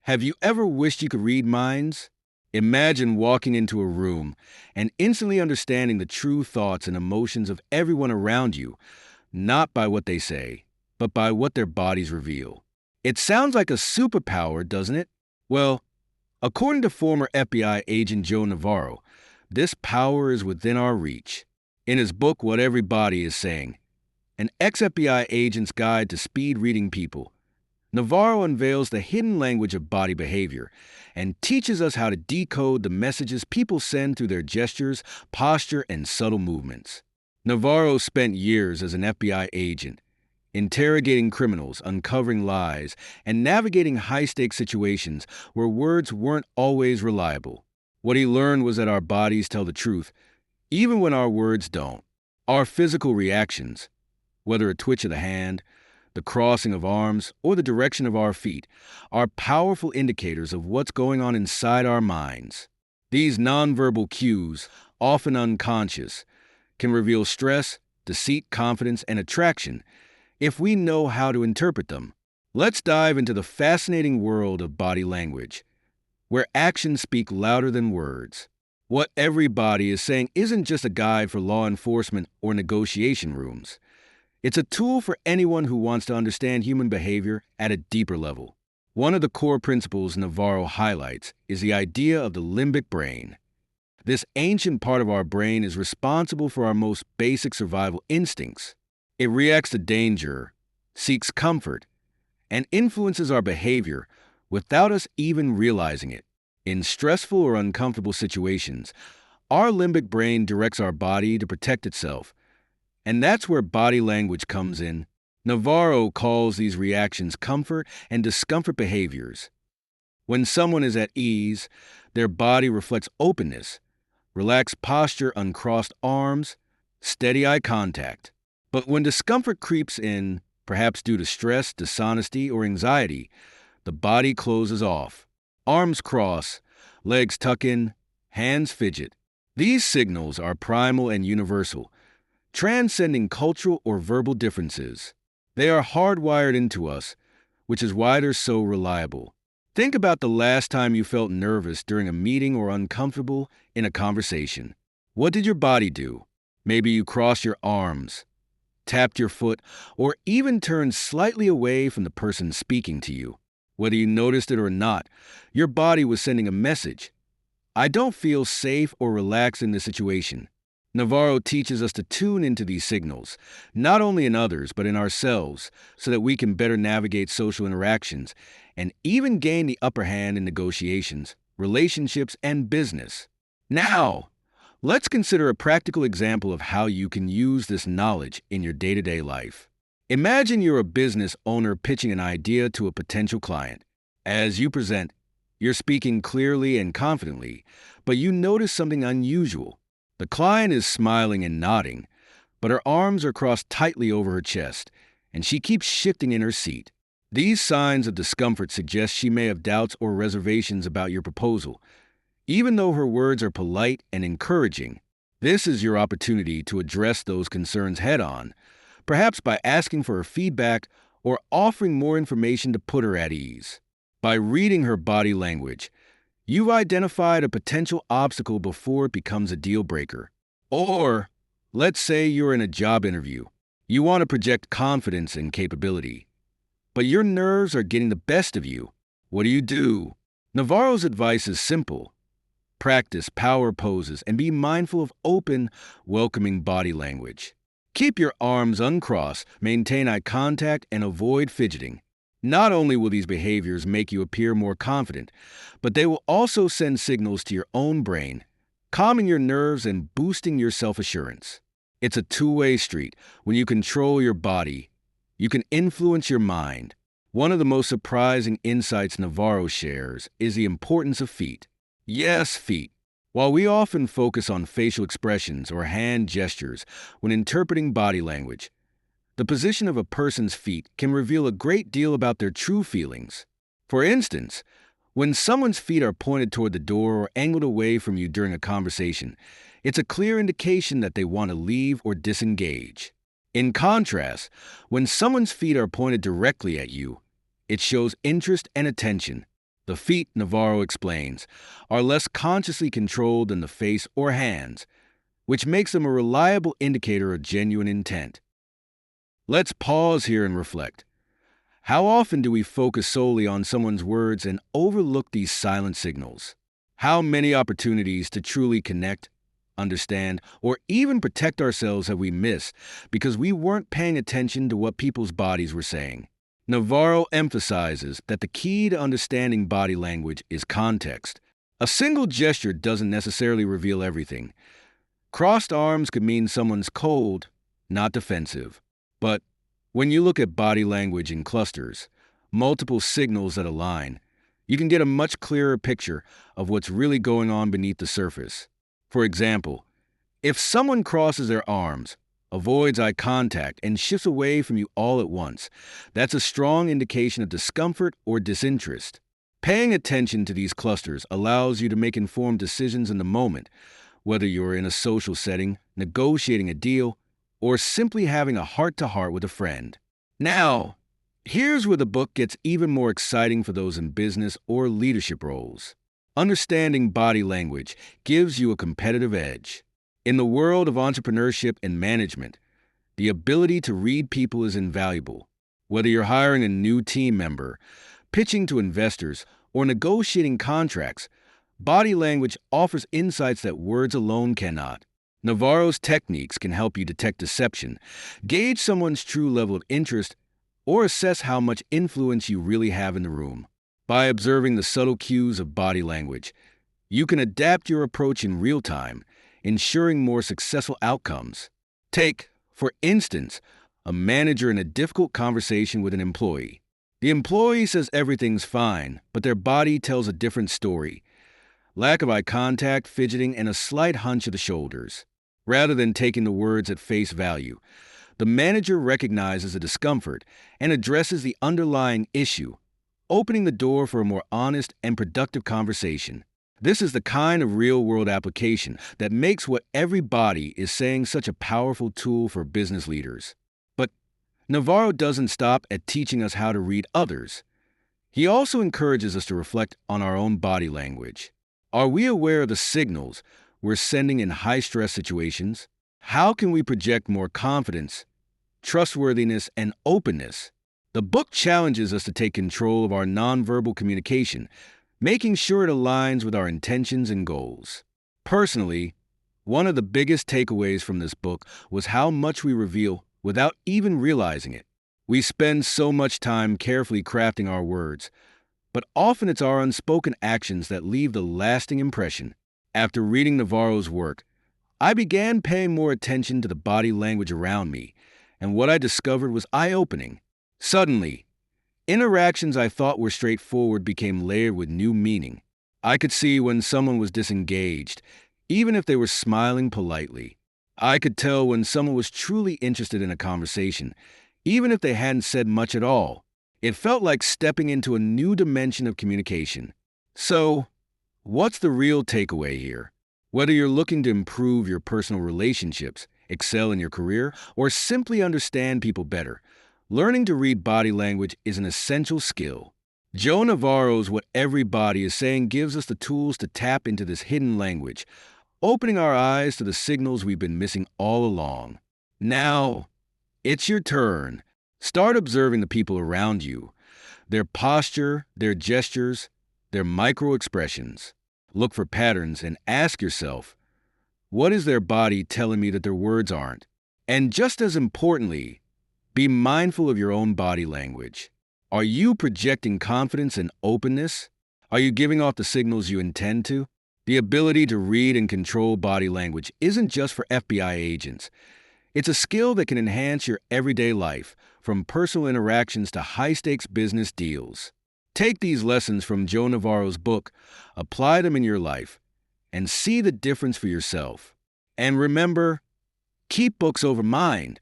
Have you ever wished you could read minds? Imagine walking into a room and instantly understanding the true thoughts and emotions of everyone around you, not by what they say, but by what their bodies reveal. It sounds like a superpower, doesn't it? Well, according to former FBI agent Joe Navarro, this power is within our reach. In his book, What Every Body Is Saying, an ex-FBI agent's guide to speed reading people, Navarro unveils the hidden language of body behavior and teaches us how to decode the messages people send through their gestures, posture, and subtle movements. Navarro spent years as an FBI agent, interrogating criminals, uncovering lies, and navigating high-stakes situations where words weren't always reliable. What he learned was that our bodies tell the truth, even when our words don't. Our physical reactions, whether a twitch of the hand, the crossing of arms, or the direction of our feet, are powerful indicators of what's going on inside our minds. These nonverbal cues, often unconscious, can reveal stress, deceit, confidence, and attraction if we know how to interpret them. Let's dive into the fascinating world of body language, where actions speak louder than words. What Every Body Is Saying isn't just a guide for law enforcement or negotiation rooms. It's a tool for anyone who wants to understand human behavior at a deeper level. One of the core principles Navarro highlights is the idea of the limbic brain. This ancient part of our brain is responsible for our most basic survival instincts. It reacts to danger, seeks comfort, and influences our behavior without us even realizing it. In stressful or uncomfortable situations, our limbic brain directs our body to protect itself. And that's where body language comes in. Navarro calls these reactions comfort and discomfort behaviors. When someone is at ease, their body reflects openness, relaxed posture, uncrossed arms, steady eye contact. But when discomfort creeps in, perhaps due to stress, dishonesty, or anxiety, the body closes off. Arms cross, legs tuck in, hands fidget. These signals are primal and universal, transcending cultural or verbal differences. They are hardwired into us, which is why they're so reliable. Think about the last time you felt nervous during a meeting or uncomfortable in a conversation. What did your body do? Maybe you crossed your arms, tapped your foot, or even turned slightly away from the person speaking to you. Whether you noticed it or not, your body was sending a message. I don't feel safe or relaxed in this situation. Navarro teaches us to tune into these signals, not only in others, but in ourselves, so that we can better navigate social interactions and even gain the upper hand in negotiations, relationships, and business. Now, let's consider a practical example of how you can use this knowledge in your day-to-day life. Imagine you're a business owner pitching an idea to a potential client. As you present, you're speaking clearly and confidently, but you notice something unusual. The client is smiling and nodding, but her arms are crossed tightly over her chest, and she keeps shifting in her seat. These signs of discomfort suggest she may have doubts or reservations about your proposal. Even though her words are polite and encouraging, this is your opportunity to address those concerns head-on, perhaps by asking for her feedback or offering more information to put her at ease. By reading her body language, you've identified a potential obstacle before it becomes a deal breaker. Or, let's say you're in a job interview. You want to project confidence and capability, but your nerves are getting the best of you. What do? Navarro's advice is simple. Practice power poses and be mindful of open, welcoming body language. Keep your arms uncrossed, maintain eye contact, and avoid fidgeting. Not only will these behaviors make you appear more confident, but they will also send signals to your own brain, calming your nerves and boosting your self-assurance. It's a two-way street. When you control your body, you can influence your mind. One of the most surprising insights Navarro shares is the importance of feet. Yes, feet. While we often focus on facial expressions or hand gestures when interpreting body language, the position of a person's feet can reveal a great deal about their true feelings. For instance, when someone's feet are pointed toward the door or angled away from you during a conversation, it's a clear indication that they want to leave or disengage. In contrast, when someone's feet are pointed directly at you, it shows interest and attention. The feet, Navarro explains, are less consciously controlled than the face or hands, which makes them a reliable indicator of genuine intent. Let's pause here and reflect. How often do we focus solely on someone's words and overlook these silent signals? How many opportunities to truly connect, understand, or even protect ourselves have we missed because we weren't paying attention to what people's bodies were saying? Navarro emphasizes that the key to understanding body language is context. A single gesture doesn't necessarily reveal everything. Crossed arms could mean someone's cold, not defensive. But when you look at body language in clusters, multiple signals that align, you can get a much clearer picture of what's really going on beneath the surface. For example, if someone crosses their arms, avoids eye contact, and shifts away from you all at once, that's a strong indication of discomfort or disinterest. Paying attention to these clusters allows you to make informed decisions in the moment, whether you're in a social setting, negotiating a deal, or simply having a heart-to-heart with a friend. Now, here's where the book gets even more exciting for those in business or leadership roles. Understanding body language gives you a competitive edge. In the world of entrepreneurship and management, the ability to read people is invaluable. Whether you're hiring a new team member, pitching to investors, or negotiating contracts, body language offers insights that words alone cannot. Navarro's techniques can help you detect deception, gauge someone's true level of interest, or assess how much influence you really have in the room. By observing the subtle cues of body language, you can adapt your approach in real time, ensuring more successful outcomes. Take, for instance, a manager in a difficult conversation with an employee. The employee says everything's fine, but their body tells a different story. Lack of eye contact, fidgeting, and a slight hunch of the shoulders. Rather than taking the words at face value, the manager recognizes the discomfort and addresses the underlying issue, opening the door for a more honest and productive conversation. This is the kind of real-world application that makes what everybody is saying such a powerful tool for business leaders. But Navarro doesn't stop at teaching us how to read others. He also encourages us to reflect on our own body language. Are we aware of the signals we're sending in high-stress situations? How can we project more confidence, trustworthiness, and openness? The book challenges us to take control of our nonverbal communication, making sure it aligns with our intentions and goals. Personally, one of the biggest takeaways from this book was how much we reveal without even realizing it. We spend so much time carefully crafting our words, but often it's our unspoken actions that leave the lasting impression. After reading Navarro's work, I began paying more attention to the body language around me, and what I discovered was eye-opening. Suddenly, interactions I thought were straightforward became layered with new meaning. I could see when someone was disengaged, even if they were smiling politely. I could tell when someone was truly interested in a conversation, even if they hadn't said much at all. It felt like stepping into a new dimension of communication. So, what's the real takeaway here? Whether you're looking to improve your personal relationships, excel in your career, or simply understand people better, learning to read body language is an essential skill. Joe Navarro's What Everybody is Saying gives us the tools to tap into this hidden language, opening our eyes to the signals we've been missing all along. Now, it's your turn. Start observing the people around you, their posture, their gestures, their micro-expressions. Look for patterns and ask yourself, what is their body telling me that their words aren't? And just as importantly, be mindful of your own body language. Are you projecting confidence and openness? Are you giving off the signals you intend to? The ability to read and control body language isn't just for FBI agents. It's a skill that can enhance your everyday life, from personal interactions to high-stakes business deals. Take these lessons from Joe Navarro's book, apply them in your life, and see the difference for yourself. And remember, keep books over mind.